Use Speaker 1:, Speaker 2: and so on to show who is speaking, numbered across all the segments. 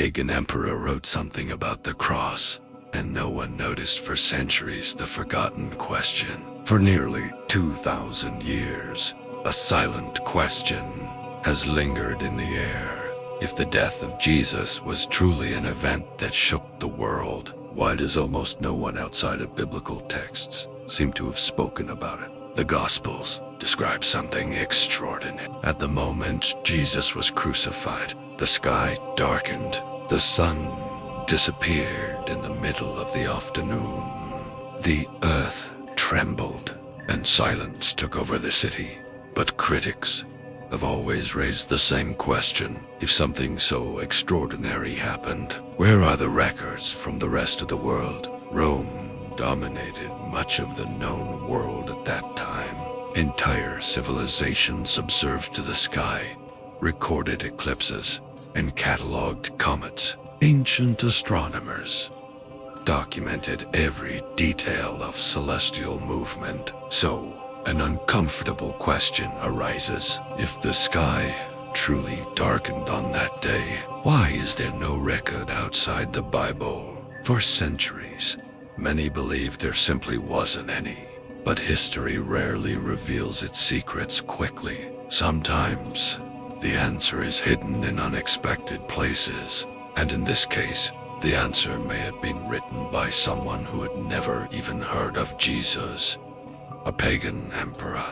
Speaker 1: pagan emperor wrote something about the cross, and no one noticed for centuries the forgotten question. For nearly 2,000 years, a silent question has lingered in the air. If the death of Jesus was truly an event that shook the world, why does almost no one outside of biblical texts seem to have spoken about it? The Gospels describe something extraordinary. At the moment Jesus was crucified, the sky darkened, the sun disappeared in the middle of the afternoon. The earth trembled, and silence took over the city. But critics have always raised the same question. If something so extraordinary happened, where are the records from the rest of the world? Rome dominated much of the known world at that time. Entire civilizations observed to the sky, recorded eclipses, and cataloged comets. Ancient astronomers documented every detail of celestial movement. So, an uncomfortable question arises. If the sky truly darkened on that day, why is there no record outside the Bible? For centuries, many believed there simply wasn't any. But history rarely reveals its secrets quickly. Sometimes, the answer is hidden in unexpected places. And in this case, the answer may have been written by someone who had never even heard of Jesus. A pagan emperor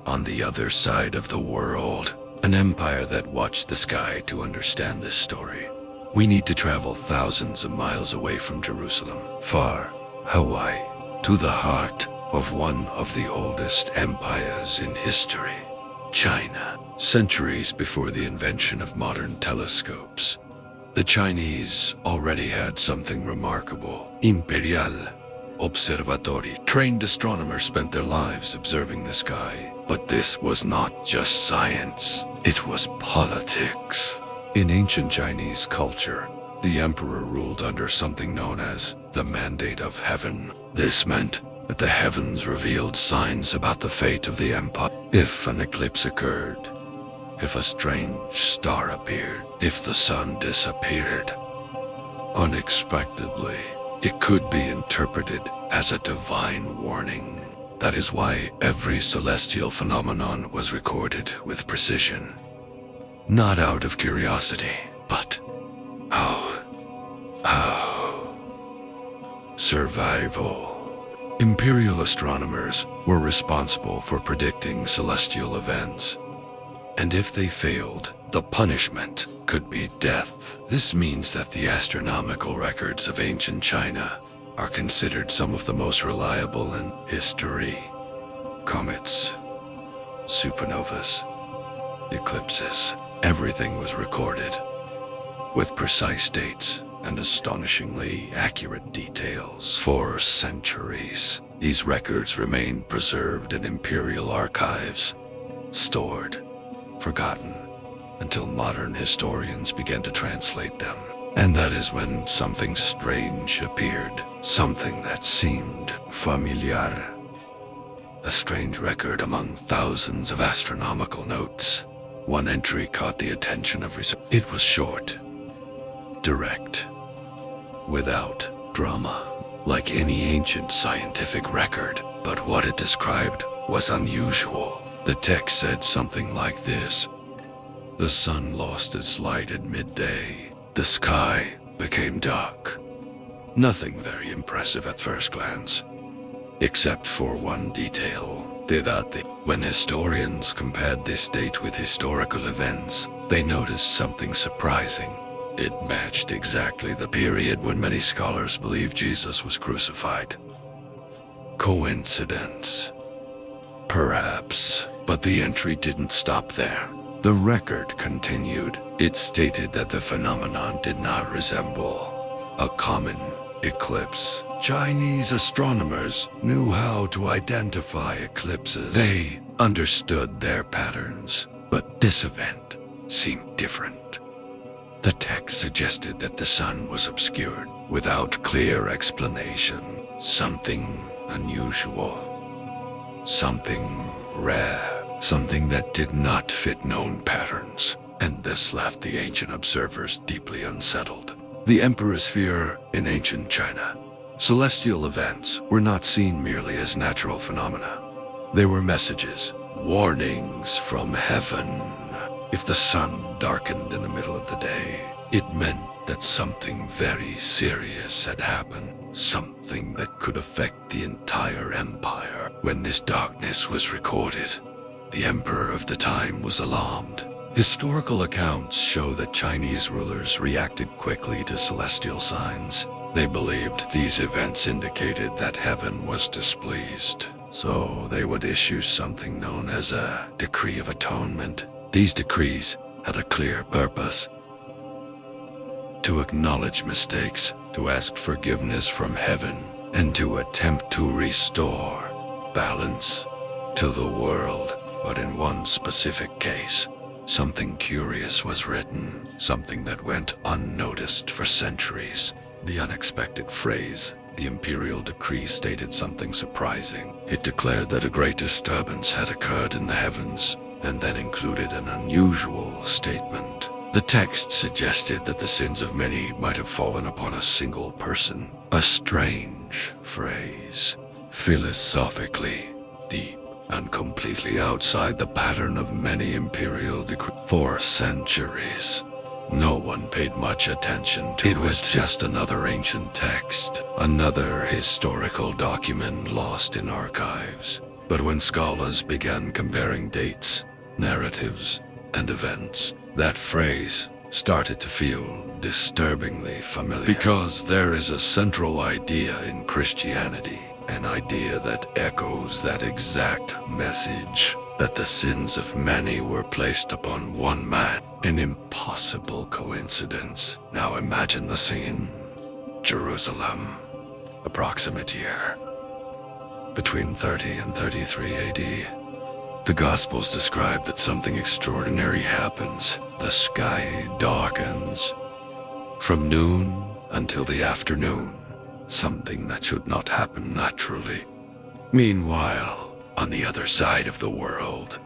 Speaker 1: on the other side of the world. An empire that watched the sky to understand this story. We need to travel thousands of miles away from Jerusalem, far Hawaii, to the heart of one of the oldest empires in history, China. Centuries before the invention of modern telescopes, the Chinese already had something remarkable. Imperial Observatory. Trained astronomers spent their lives observing the sky. But this was not just science, it was politics. In ancient Chinese culture, the emperor ruled under something known as the Mandate of Heaven. This meant that the heavens revealed signs about the fate of the empire. If an eclipse occurred, if a strange star appeared, if the sun disappeared unexpectedly, it could be interpreted as a divine warning. That is why every celestial phenomenon was recorded with precision. Not out of curiosity, but survival. Imperial astronomers were responsible for predicting celestial events. And if they failed, the punishment could be death. This means that the astronomical records of ancient China are considered some of the most reliable in history. Comets, supernovas, eclipses, everything was recorded with precise dates and astonishingly accurate details. For centuries, these records remained preserved in imperial archives, stored, forgotten, until modern historians began to translate them. And that is when something strange appeared, something that seemed familiar. A strange record among thousands of astronomical notes. One entry caught the attention of researchers. It was short, direct, without drama, like any ancient scientific record. But what it described was unusual. The text said something like this: the sun lost its light at midday. The sky became dark. Nothing very impressive at first glance, except for one detail. When historians compared this date with historical events, they noticed something surprising. It matched exactly the period when many scholars believed Jesus was crucified. Coincidence? Perhaps, but the entry didn't stop there. The record continued. It stated that the phenomenon did not resemble a common eclipse. Chinese astronomers knew how to identify eclipses. They understood their patterns, but this event seemed different. The text suggested that the sun was obscured without clear explanation. Something unusual, something rare, something that did not fit known patterns. And this left the ancient observers deeply unsettled. The emperor's fear in ancient China. Celestial events were not seen merely as natural phenomena. They were messages, warnings from heaven. If the sun darkened in the middle of the day, it meant that something very serious had happened, something that could affect the entire empire. When this darkness was recorded, the emperor of the time was alarmed. Historical accounts show that Chinese rulers reacted quickly to celestial signs. They believed these events indicated that heaven was displeased, so they would issue something known as a decree of atonement. These decrees had a clear purpose: to acknowledge mistakes, to ask forgiveness from heaven, and to attempt to restore balance to the world. But in one specific case, something curious was written, something that went unnoticed for centuries. The unexpected phrase, the imperial decree, stated something surprising. It declared that a great disturbance had occurred in the heavens, and then included an unusual statement. The text suggested that the sins of many might have fallen upon a single person. A strange phrase, philosophically deep and completely outside the pattern of many imperial decrees. For centuries, no one paid much attention to it. It was just another ancient text, another historical document lost in archives. But when scholars began comparing dates, narratives, and events, that phrase started to feel disturbingly familiar. Because there is a central idea in Christianity, an idea that echoes that exact message, that the sins of many were placed upon one man. An impossible coincidence. Now imagine the scene. Jerusalem. Approximate year. Between 30 and 33 AD. The Gospels describe that something extraordinary happens. The sky darkens. From noon until the afternoon. Something that should not happen naturally. Meanwhile, on the other side of the world,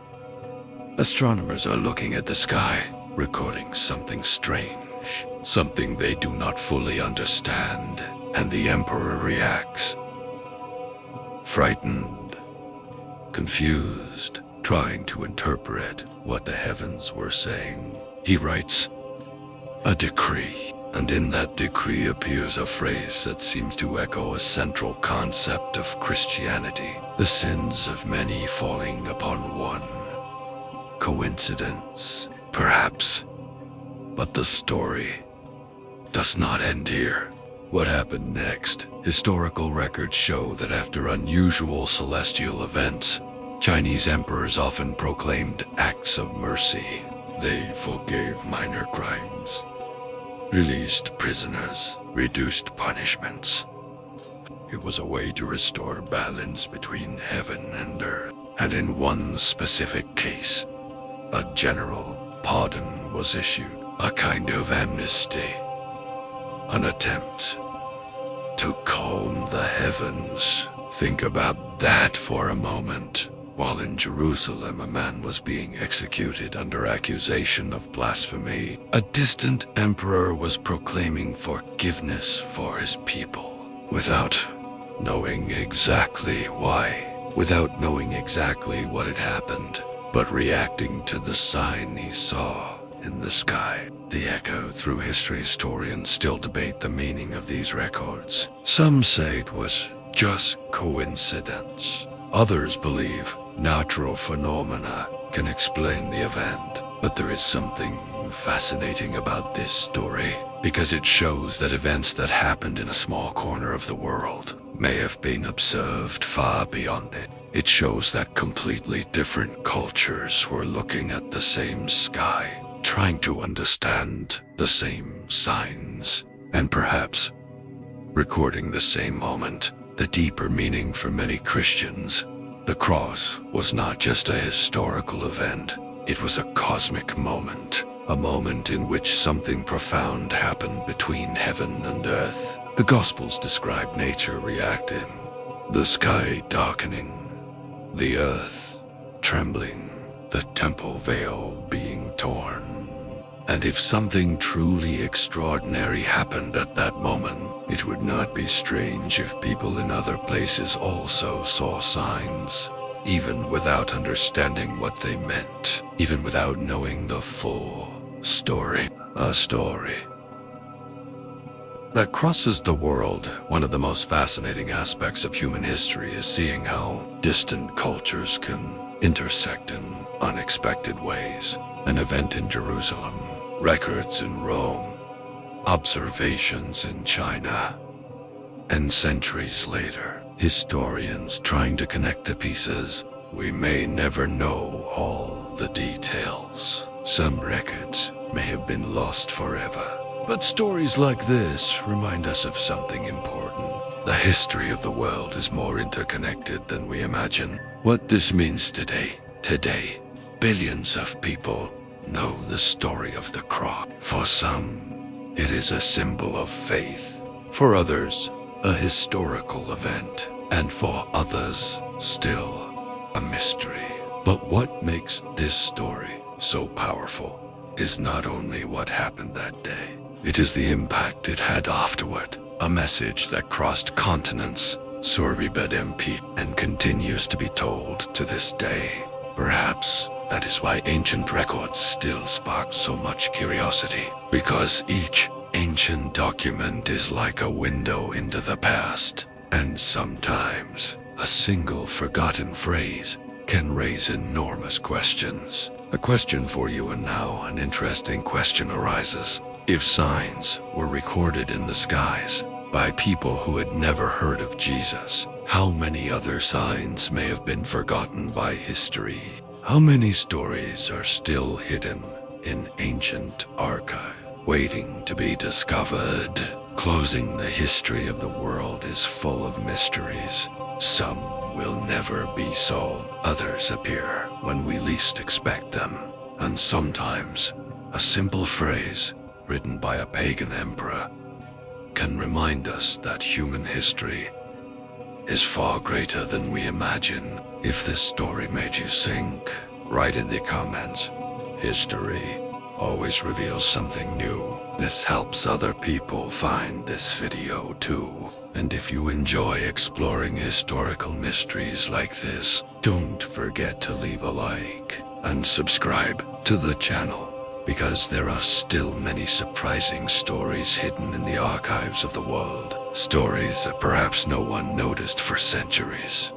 Speaker 1: astronomers are looking at the sky, recording something strange, something they do not fully understand, and the emperor reacts. Frightened, confused, trying to interpret what the heavens were saying. He writes a decree. And in that decree appears a phrase that seems to echo a central concept of Christianity: the sins of many falling upon one. Coincidence? Perhaps. But the story does not end here. What happened next? Historical records show that after unusual celestial events, Chinese emperors often proclaimed acts of mercy. They forgave minor crimes, released prisoners, reduced punishments. It was a way to restore balance between heaven and earth. And in one specific case, a general pardon was issued, a kind of amnesty, an attempt to calm the heavens. Think about that for a moment. While in Jerusalem, a man was being executed under accusation of blasphemy, a distant emperor was proclaiming forgiveness for his people, without knowing exactly why, without knowing exactly what had happened, but reacting to the sign he saw in the sky. The echo through history historians still debate the meaning of these records. Some say it was just coincidence. Others believe natural phenomena can explain the event. But there is something fascinating about this story, because it shows that events that happened in a small corner of the world may have been observed far beyond it. It shows that completely different cultures were looking at the same sky, trying to understand the same signs, and perhaps recording the same moment. The deeper meaning for many Christians: the cross was not just a historical event, it was a cosmic moment, a moment in which something profound happened between heaven and earth. The Gospels describe nature reacting, the sky darkening, the earth trembling, the temple veil being torn. And if something truly extraordinary happened at that moment, it would not be strange if people in other places also saw signs, even without understanding what they meant, even without knowing the full story. A story that crosses the world. One of the most fascinating aspects of human history is seeing how distant cultures can intersect in unexpected ways. An event in Jerusalem, records in Rome, observations in China, and centuries later, historians trying to connect the pieces. We may never know all the details. Some records may have been lost forever. But stories like this remind us of something important. The history of the world is more interconnected than we imagine. What this means today, billions of people know the story of the cross. For some, it is a symbol of faith. For others, a historical event. And for others, still a mystery. But what makes this story so powerful is not only what happened that day. It is the impact it had afterward. A message that crossed continents, survived MP, and continues to be told to this day. Perhaps that is why ancient records still spark so much curiosity. Because each ancient document is like a window into the past. And sometimes, a single forgotten phrase can raise enormous questions. A question for you, and now an interesting question arises. If signs were recorded in the skies by people who had never heard of Jesus, how many other signs may have been forgotten by history? How many stories are still hidden in ancient archives, waiting to be discovered? Closing the history of the world is full of mysteries. Some will never be solved. Others appear when we least expect them. And sometimes, a simple phrase written by a pagan emperor can remind us that human history is far greater than we imagine. If this story made you think, write in the comments. History always reveals something new. This helps other people find this video too. And if you enjoy exploring historical mysteries like this, don't forget to leave a like and subscribe to the channel, because there are still many surprising stories hidden in the archives of the world. Stories that perhaps no one noticed for centuries.